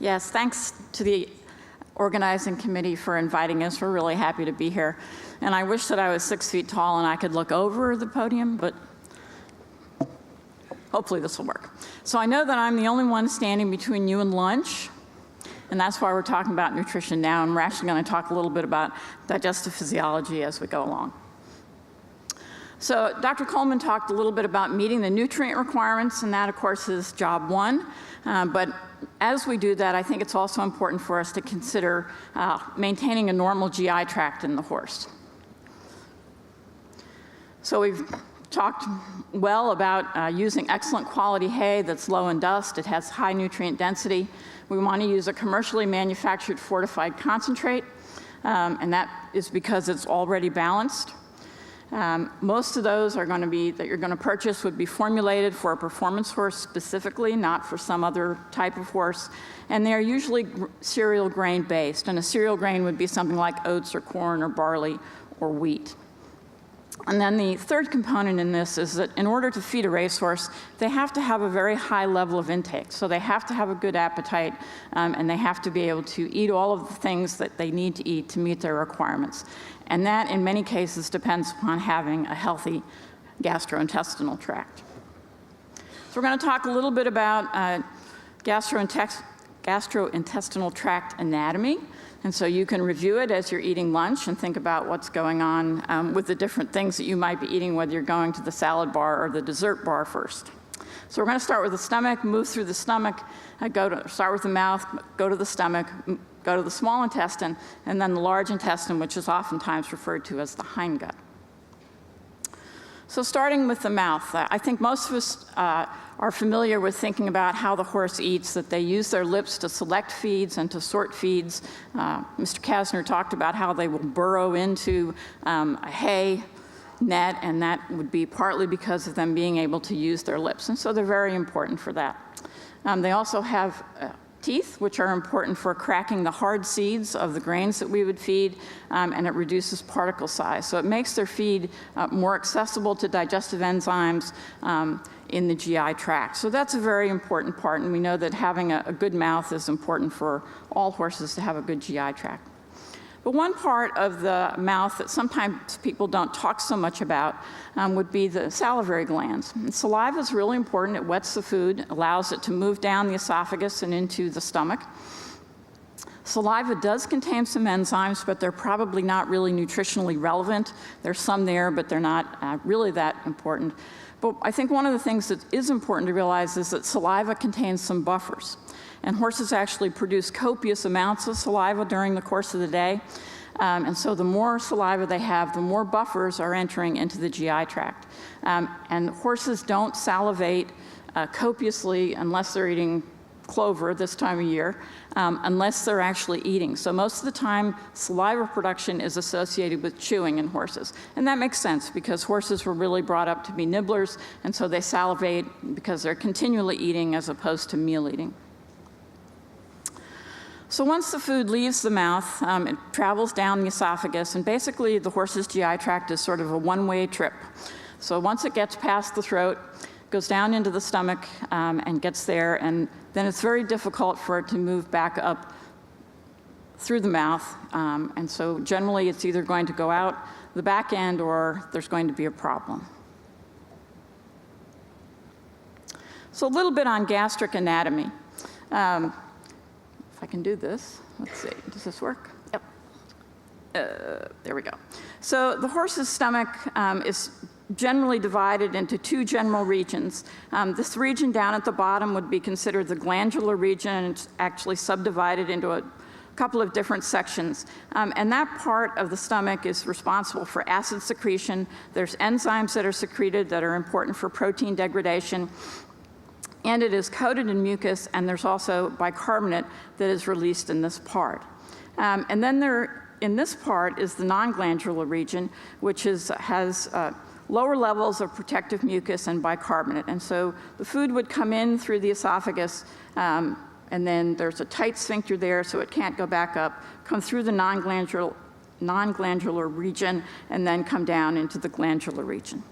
Yes, thanks to the organizing committee for inviting us. We're really happy to be here. And I wish that I was 6 feet tall and I could look over the podium, but hopefully this will work. So I know that I'm the only one standing between you and lunch, and that's why we're talking about nutrition now, and we're actually going to talk a little bit about digestive physiology as we go along. So Dr. Coleman talked a little bit about meeting the nutrient requirements, and that, of course, is job one. But as we do that, I think it's also important for us to consider maintaining a normal GI tract in the horse. So we've talked well about using excellent quality hay that's low in dust. It has high nutrient density. We want to use a commercially manufactured fortified concentrate, and that is because it's already balanced. Most of those are going to be, that you're going to purchase, would be formulated for a performance horse specifically, not for some other type of horse. And they're usually cereal grain based. And a cereal grain would be something like oats or corn or barley or wheat. And then the third component in this is that in order to feed a racehorse, they have to have a very high level of intake. So they have to have a good appetite, and they have to be able to eat all of the things that they need to eat to meet their requirements. And that, in many cases, depends upon having a healthy gastrointestinal tract. So we're going to talk a little bit about gastrointestinal tract anatomy. And so you can review it as you're eating lunch and think about what's going on with the different things that you might be eating, whether you're going to the salad bar or the dessert bar first. So we're going to start with the stomach, move through the stomach, start with the mouth, go to the stomach, go to the small intestine, and then the large intestine, which is oftentimes referred to as the hindgut. So starting with the mouth, I think most of us are familiar with thinking about how the horse eats, that they use their lips to select feeds and to sort feeds. Mr. Kasner talked about how they will burrow into a hay net, and that would be partly because of them being able to use their lips. And so they're very important for that. They also have teeth, which are important for cracking the hard seeds of the grains that we would feed, and it reduces particle size. So it makes their feed more accessible to digestive enzymes in the GI tract. So that's a very important part, and we know that having a good mouth is important for all horses to have a good GI tract. But one part of the mouth that sometimes people don't talk so much about would be the salivary glands. And saliva is really important. It wets the food, allows it to move down the esophagus and into the stomach. Saliva does contain some enzymes, but they're probably not really nutritionally relevant. There's some there, but they're not really that important. But I think one of the things that is important to realize is that saliva contains some buffers. And horses actually produce copious amounts of saliva during the course of the day. And so the more saliva they have, the more buffers are entering into the GI tract. And horses don't salivate copiously unless they're eating clover this time of year, unless they're actually eating. So most of the time, saliva production is associated with chewing in horses. And that makes sense because horses were really brought up to be nibblers, and so they salivate because they're continually eating as opposed to meal eating. So once the food leaves the mouth, it travels down the esophagus, and basically the horse's GI tract is sort of a one-way trip. So once it gets past the throat, goes down into the stomach and gets there, and then it's very difficult for it to move back up through the mouth. And so generally it's either going to go out the back end or there's going to be a problem. So a little bit on gastric anatomy. If I can do this, let's see, does this work? Yep. There we go. So the horse's stomach is generally divided into two general regions. This region down at the bottom would be considered the glandular region, and it's actually subdivided into a couple of different sections. And that part of the stomach is responsible for acid secretion. There's enzymes that are secreted that are important for protein degradation. And it is coated in mucus, and there's also bicarbonate that is released in this part. And then in this part is the non-glandular region, which has lower levels of protective mucus and bicarbonate. And so the food would come in through the esophagus, and then there's a tight sphincter there, so it can't go back up, come through the non-glandular region, and then come down into the glandular region.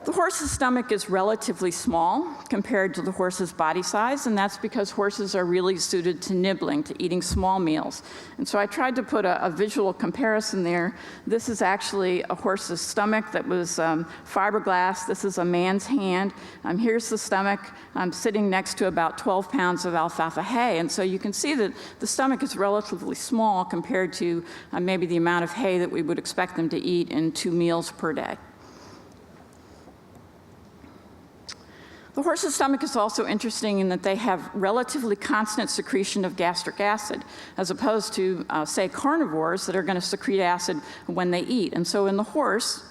The horse's stomach is relatively small compared to the horse's body size, and that's because horses are really suited to nibbling, to eating small meals. And so I tried to put a visual comparison there. This is actually a horse's stomach that was fiberglass. This is a man's hand. Here's the stomach sitting next to about 12 pounds of alfalfa hay. And so you can see that the stomach is relatively small compared to maybe the amount of hay that we would expect them to eat in 2 meals per day. The horse's stomach is also interesting in that they have relatively constant secretion of gastric acid, as opposed to, say, carnivores that are going to secrete acid when they eat. And so in the horse,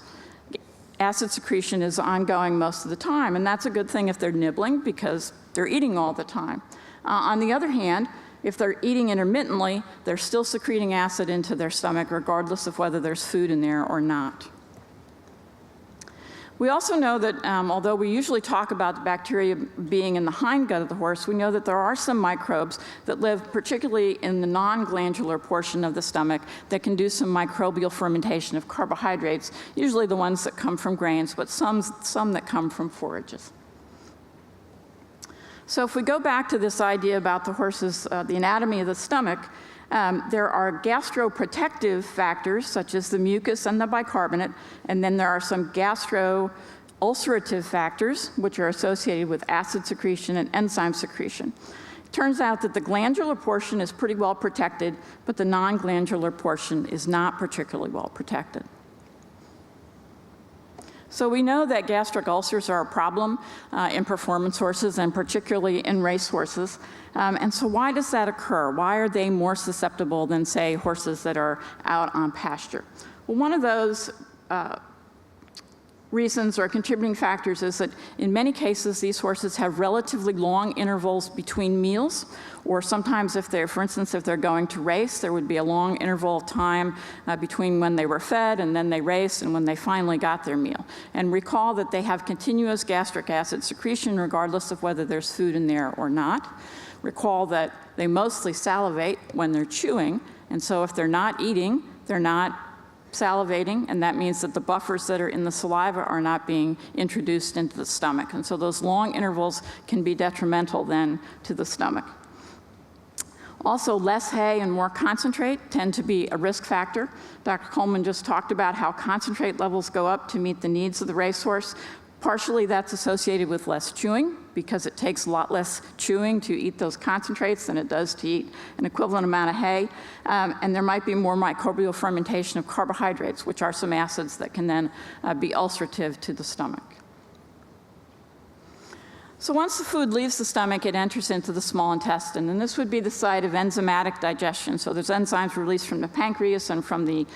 acid secretion is ongoing most of the time, and that's a good thing if they're nibbling because they're eating all the time. On the other hand, if they're eating intermittently, they're still secreting acid into their stomach regardless of whether there's food in there or not. We also know that although we usually talk about the bacteria being in the hindgut of the horse, we know that there are some microbes that live particularly in the non-glandular portion of the stomach that can do some microbial fermentation of carbohydrates, usually the ones that come from grains, but some that come from forages. So if we go back to this idea about the horse's, the anatomy of the stomach, there are gastroprotective factors such as the mucus and the bicarbonate, and then there are some gastro-ulcerative factors which are associated with acid secretion and enzyme secretion. It turns out that the glandular portion is pretty well protected, but the non-glandular portion is not particularly well protected. So we know that gastric ulcers are a problem in performance horses and particularly in racehorses. And so why does that occur? Why are they more susceptible than, say, horses that are out on pasture? Well, one of those reasons or contributing factors is that in many cases these horses have relatively long intervals between meals, or sometimes if they're, for instance, if they're going to race, there would be a long interval of time between when they were fed and then they raced and when they finally got their meal. And recall that they have continuous gastric acid secretion regardless of whether there's food in there or not. Recall that they mostly salivate when they're chewing, and so if they're not eating, they're not salivating, and that means that the buffers that are in the saliva are not being introduced into the stomach. And so those long intervals can be detrimental then to the stomach. Also, less hay and more concentrate tend to be a risk factor. Dr. Coleman just talked about how concentrate levels go up to meet the needs of the racehorse. Partially that's associated with less chewing because it takes a lot less chewing to eat those concentrates than it does to eat an equivalent amount of hay. And there might be more microbial fermentation of carbohydrates, which are some acids that can then be ulcerative to the stomach. So once the food leaves the stomach, it enters into the small intestine, and this would be the site of enzymatic digestion. So there's enzymes released from the pancreas and from the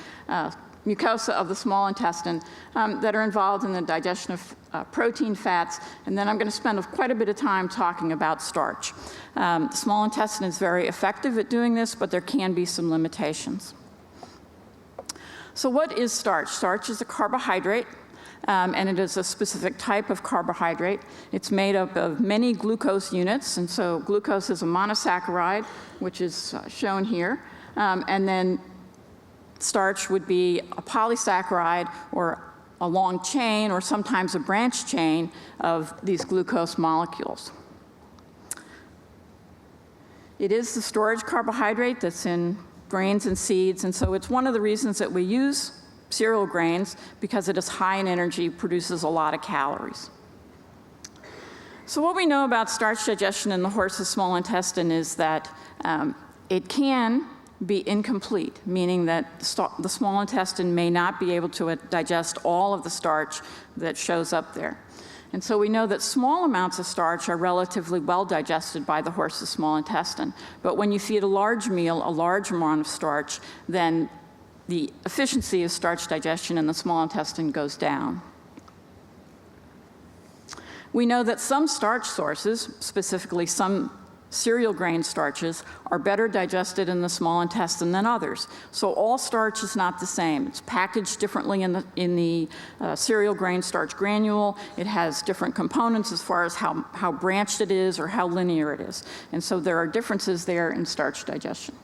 mucosa of the small intestine that are involved in the digestion of protein, fats, and then I'm going to spend quite a bit of time talking about starch. The small intestine is very effective at doing this, but there can be some limitations. So what is starch? Starch is a carbohydrate, and it is a specific type of carbohydrate. It's made up of many glucose units, and so glucose is a monosaccharide, which is shown here, and then starch would be a polysaccharide or a long chain or sometimes a branch chain of these glucose molecules. It is the storage carbohydrate that's in grains and seeds, and so it's one of the reasons that we use cereal grains because it is high in energy, produces a lot of calories. So what we know about starch digestion in the horse's small intestine is that it can be incomplete, meaning that the small intestine may not be able to digest all of the starch that shows up there. And so we know that small amounts of starch are relatively well digested by the horse's small intestine. But when you feed a large meal, a large amount of starch, then the efficiency of starch digestion in the small intestine goes down. We know that some starch sources, specifically some cereal grain starches, are better digested in the small intestine than others. So all starch is not the same. It's packaged differently in the cereal grain starch granule. It has different components as far as how branched it is or how linear it is. And so there are differences there in starch digestion.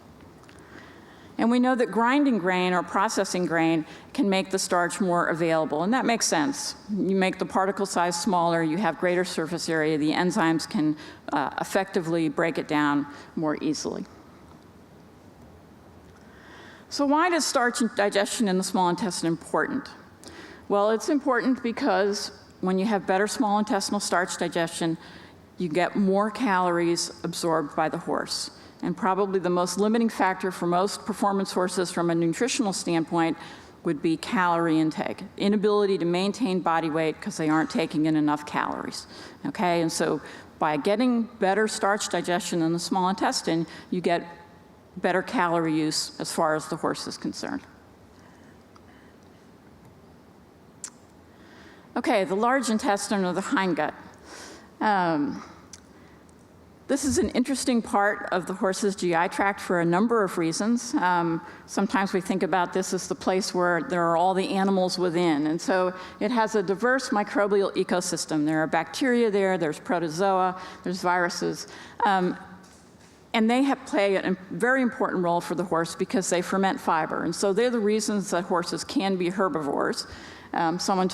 And we know that grinding grain or processing grain can make the starch more available, and that makes sense. You make the particle size smaller, you have greater surface area, the enzymes can effectively break it down more easily. So why does starch digestion in the small intestine important? Well, it's important because when you have better small intestinal starch digestion, you get more calories absorbed by the horse. And probably the most limiting factor for most performance horses from a nutritional standpoint would be calorie intake, inability to maintain body weight because they aren't taking in enough calories, okay? And so by getting better starch digestion in the small intestine, you get better calorie use as far as the horse is concerned. Okay, the large intestine or the hindgut. This is an interesting part of the horse's GI tract for a number of reasons. Sometimes we think about this as the place where there are all the animals within. And so it has a diverse microbial ecosystem. There are bacteria there, there's protozoa, there's viruses. And they play a very important role for the horse because they ferment fiber. And so they're the reasons that horses can be herbivores. Someone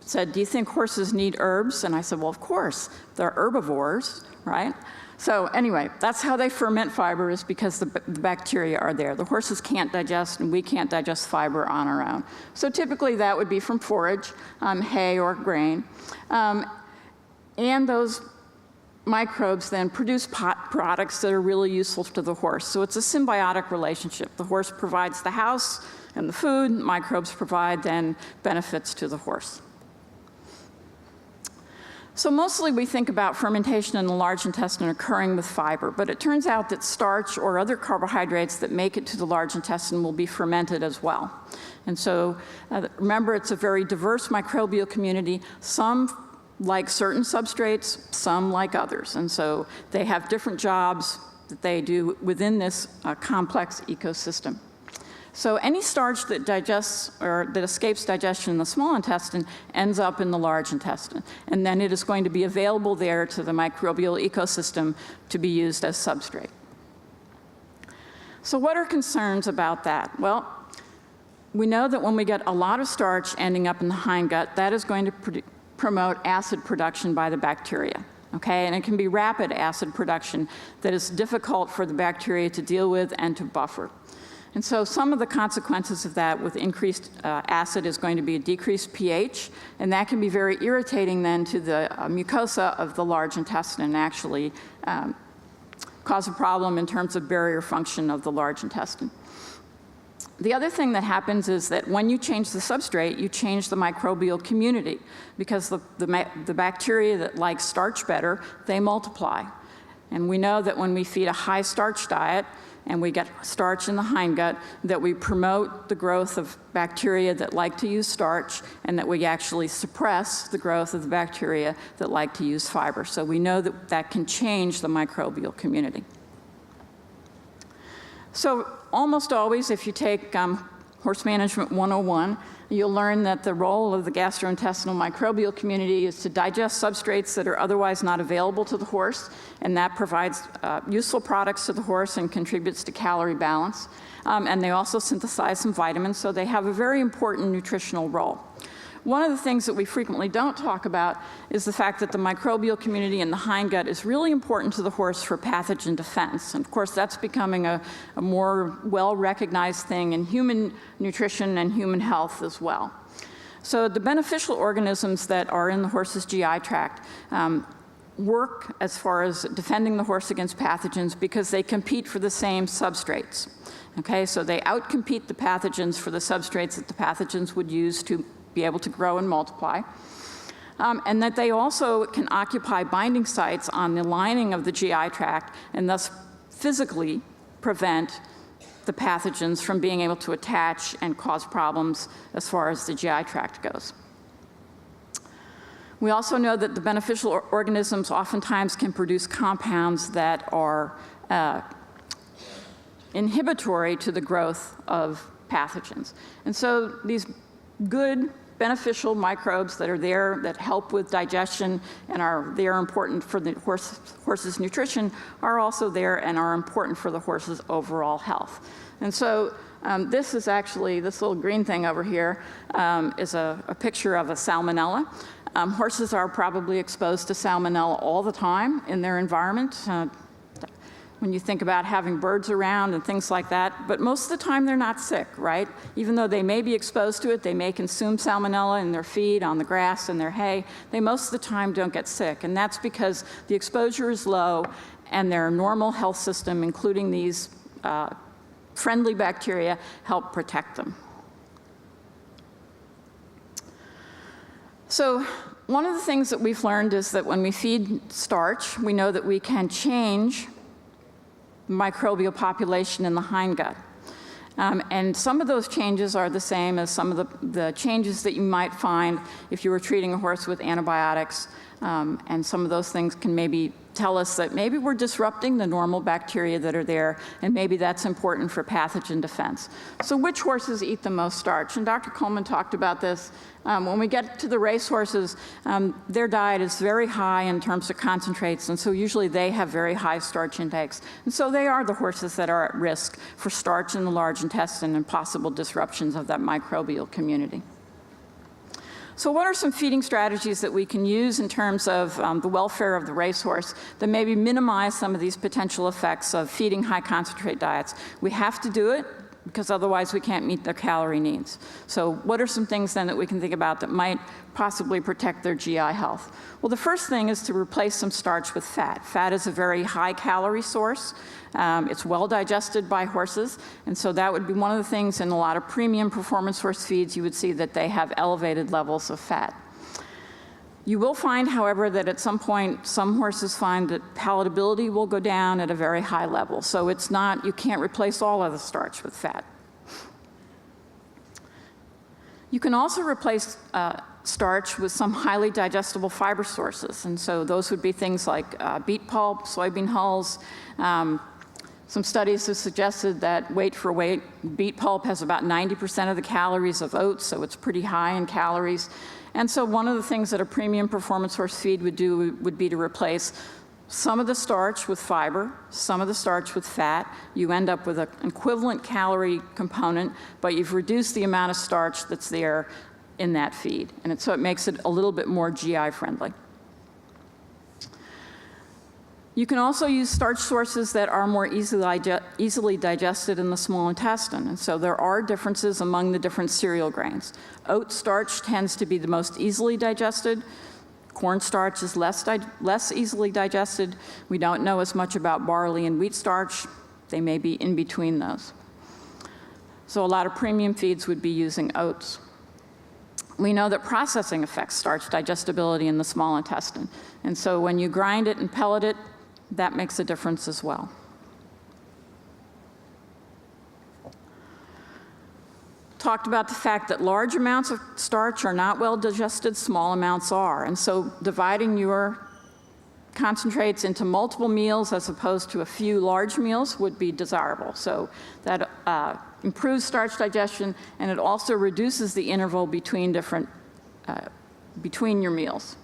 said, do you think horses need herbs? And I said, well, of course, they're herbivores, right? So anyway, that's how they ferment fiber, is because the bacteria are there. The horses can't digest, and we can't digest fiber on our own. So typically that would be from forage, hay or grain. And those microbes then produce products that are really useful to the horse. So it's a symbiotic relationship. The horse provides the house and the food, microbes provide then benefits to the horse. So mostly we think about fermentation in the large intestine occurring with fiber, but it turns out that starch or other carbohydrates that make it to the large intestine will be fermented as well. And so remember, it's a very diverse microbial community. Some like certain substrates, some like others. And so they have different jobs that they do within this complex ecosystem. So any starch that digests or that escapes digestion in the small intestine ends up in the large intestine. And then it is going to be available there to the microbial ecosystem to be used as substrate. So what are concerns about that? Well, we know that when we get a lot of starch ending up in the hindgut, that is going to promote acid production by the bacteria. Okay, and it can be rapid acid production that is difficult for the bacteria to deal with and to buffer. And so some of the consequences of that with increased acid is going to be a decreased pH, and that can be very irritating then to the mucosa of the large intestine and actually cause a problem in terms of barrier function of the large intestine. The other thing that happens is that when you change the substrate, you change the microbial community, because the bacteria that like starch better, they multiply. And we know that when we feed a high starch diet, and we get starch in the hindgut, that we promote the growth of bacteria that like to use starch, and that we actually suppress the growth of the bacteria that like to use fiber. So we know that that can change the microbial community. So almost always, if you take Horse Management 101, you'll learn that the role of the gastrointestinal microbial community is to digest substrates that are otherwise not available to the horse, and that provides useful products to the horse and contributes to calorie balance. And they also synthesize some vitamins, so they have a very important nutritional role. One of the things that we frequently don't talk about is the fact that the microbial community in the hindgut is really important to the horse for pathogen defense. And of course, that's becoming a more well-recognized thing in human nutrition and human health as well. So the beneficial organisms that are in the horse's GI tract work as far as defending the horse against pathogens because they compete for the same substrates. Okay, so they outcompete the pathogens for the substrates that the pathogens would use to be able to grow and multiply, and that they also can occupy binding sites on the lining of the GI tract and thus physically prevent the pathogens from being able to attach and cause problems as far as the GI tract goes. We also know that the beneficial organisms oftentimes can produce compounds that are inhibitory to the growth of pathogens. And so these good beneficial microbes that are there that help with digestion and are there important for the horse's nutrition are also there and are important for the horse's overall health. And so this is actually, this little green thing over here is a picture of a salmonella. Horses are probably exposed to salmonella all the time in their environment. When you think about having birds around and things like that, but most of the time they're not sick, right? Even though they may be exposed to it, they may consume salmonella in their feed, on the grass, in their hay, they most of the time don't get sick. And that's because the exposure is low and their normal health system, including these friendly bacteria, help protect them. So one of the things that we've learned is that when we feed starch, we know that we can change microbial population in the hindgut. And some of those changes are the same as some of the changes that you might find if you were treating a horse with antibiotics. And some of those things can maybe tell us that maybe we're disrupting the normal bacteria that are there, and maybe that's important for pathogen defense. So which horses eat the most starch? And Dr. Coleman talked about this. When we get to the racehorses, their diet is very high in terms of concentrates, and so usually they have very high starch intakes. And so they are the horses that are at risk for starch in the large intestine and possible disruptions of that microbial community. So what are some feeding strategies that we can use in terms of the welfare of the racehorse that maybe minimize some of these potential effects of feeding high concentrate diets? We have to do it because otherwise we can't meet their calorie needs. So what are some things then that we can think about that might possibly protect their GI health? Well, the first thing is to replace some starch with fat. Fat is a very high calorie source. It's well digested by horses, and so that would be one of the things in a lot of premium performance horse feeds. You would see that they have elevated levels of fat. You will find, however, that at some point, some horses find that palatability will go down at a very high level. So it's not, you can't replace all of the starch with fat. You can also replace starch with some highly digestible fiber sources. And so those would be things like beet pulp, soybean hulls. Some studies have suggested that weight for weight, beet pulp has about 90% of the calories of oats, so it's pretty high in calories. And so one of the things that a premium performance horse feed would do would be to replace some of the starch with fiber, some of the starch with fat. You end up with an equivalent calorie component, but you've reduced the amount of starch that's there in that feed. And so it makes it a little bit more GI friendly. You can also use starch sources that are more easily digested in the small intestine. And so there are differences among the different cereal grains. Oat starch tends to be the most easily digested. Corn starch is less easily digested. We don't know as much about barley and wheat starch. They may be in between those. So a lot of premium feeds would be using oats. We know that processing affects starch digestibility in the small intestine. And so when you grind it and pellet it, that makes a difference as well. Talked about the fact that large amounts of starch are not well digested, small amounts are. And so dividing your concentrates into multiple meals as opposed to a few large meals would be desirable. So that improves starch digestion, and it also reduces the interval between between your meals.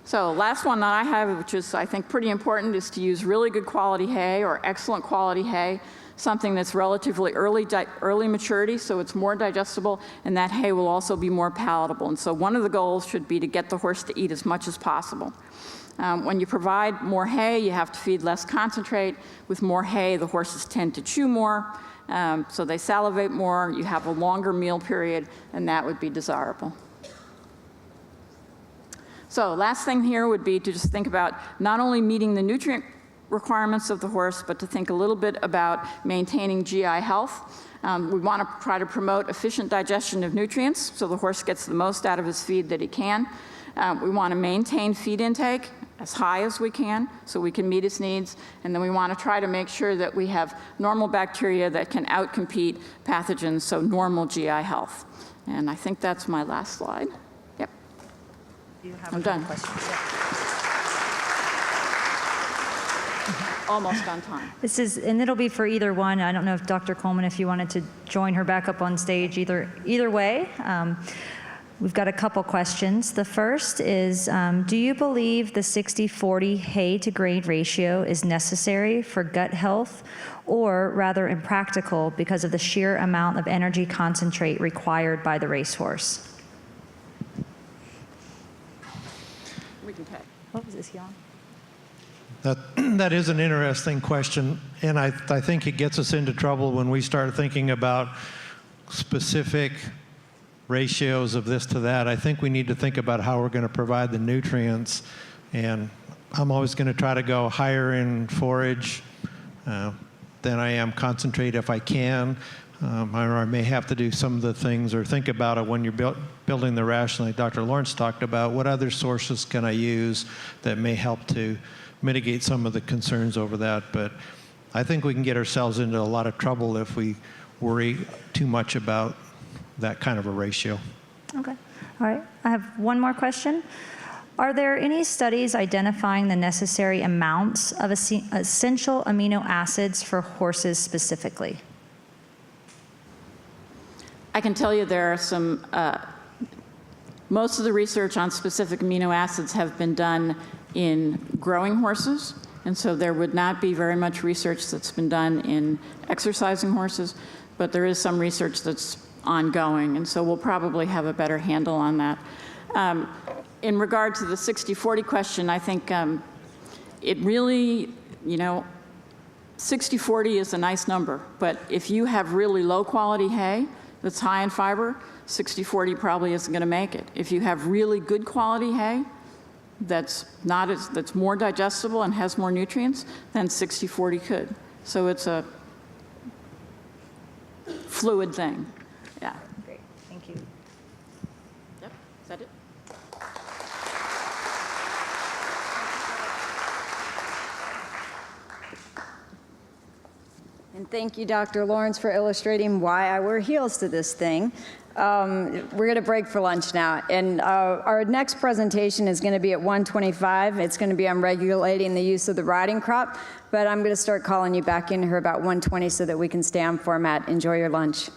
So last one that I have, which is I think pretty important, is to use really good quality hay or excellent quality hay, something that's relatively early maturity, so it's more digestible, and that hay will also be more palatable. And so one of the goals should be to get the horse to eat as much as possible. When you provide more hay, you have to feed less concentrate. With more hay, the horses tend to chew more, so they salivate more. You have a longer meal period, and that would be desirable. So last thing here would be to just think about not only meeting the nutrient requirements of the horse, but to think a little bit about maintaining GI health. We want to try to promote efficient digestion of nutrients so the horse gets the most out of his feed that he can. We want to maintain feed intake as high as we can so we can meet his needs. And then we want to try to make sure that we have normal bacteria that can outcompete pathogens, so normal GI health. And I think that's my last slide. Yep. You have I'm done. Questions? Yeah. almost on time. And it'll be for either one. I don't know if Dr. Coleman, if you wanted to join her back up on stage, either way. We've got a couple questions. The first is, do you believe the 60-40 hay to grain ratio is necessary for gut health, or rather impractical because of the sheer amount of energy concentrate required by the racehorse? We can take. What was this, Jan? That is an interesting question, and I think it gets us into trouble when we start thinking about specific ratios of this to that. I think we need to think about how we're going to provide the nutrients, and I'm always going to try to go higher in forage than I am concentrate if I can. Or I may have to do some of the things or think about it when you're building the ration, like Dr. Lawrence talked about. What other sources can I use that may help to mitigate some of the concerns over that? But I think we can get ourselves into a lot of trouble if we worry too much about that kind of a ratio. Okay. All right. I have one more question. Are there any studies identifying the necessary amounts of essential amino acids for horses specifically? I can tell you there are some, most of the research on specific amino acids have been done in growing horses, and so there would not be very much research that's been done in exercising horses, but there is some research that's ongoing, and so we'll probably have a better handle on that. In regard to the 60-40 question, I think it really, 60-40 is a nice number, but if you have really low quality hay that's high in fiber, 60-40 probably isn't going to make it. If you have really good quality hay that's more digestible and has more nutrients, then 60-40 could. So it's a fluid thing. Yeah. Great. Thank you. Yep. Is that it? And thank you, Dr. Lawrence, for illustrating why I wear heels to this thing. We're going to break for lunch now, and our next presentation is going to be at 1:25. It's going to be on regulating the use of the riding crop, but I'm going to start calling you back in here about 1:20 so that we can stay on format. Enjoy your lunch.